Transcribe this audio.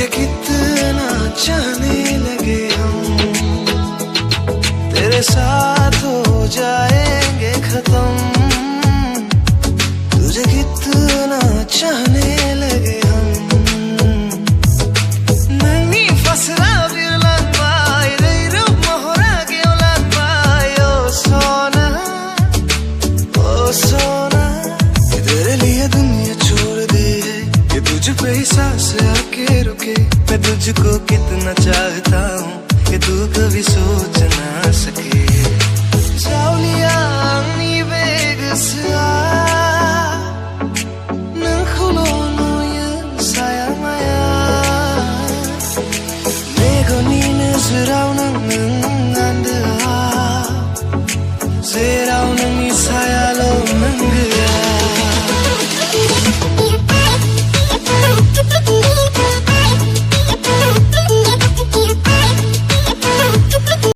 तुझे कितना चाहने लगे हम, तेरे साथ हो जाएंगे खत्म। तुझे कितना चाहने लगे हम, नन्ही फसला बिरलान बाय रे रूप मोहरा के उलान बाय। ओ सोना ओ सोना, तेरे लिए दुनिया छोड़ दी है, ये तुझ पे ही सांस आके रुके। मैं तुझको कितना चाहता हूँ कि तू कभी सोच ना सके। जाऊलिया आंगनी बेगसा नखुलोनो ये sayang maya, 내가 네 눈을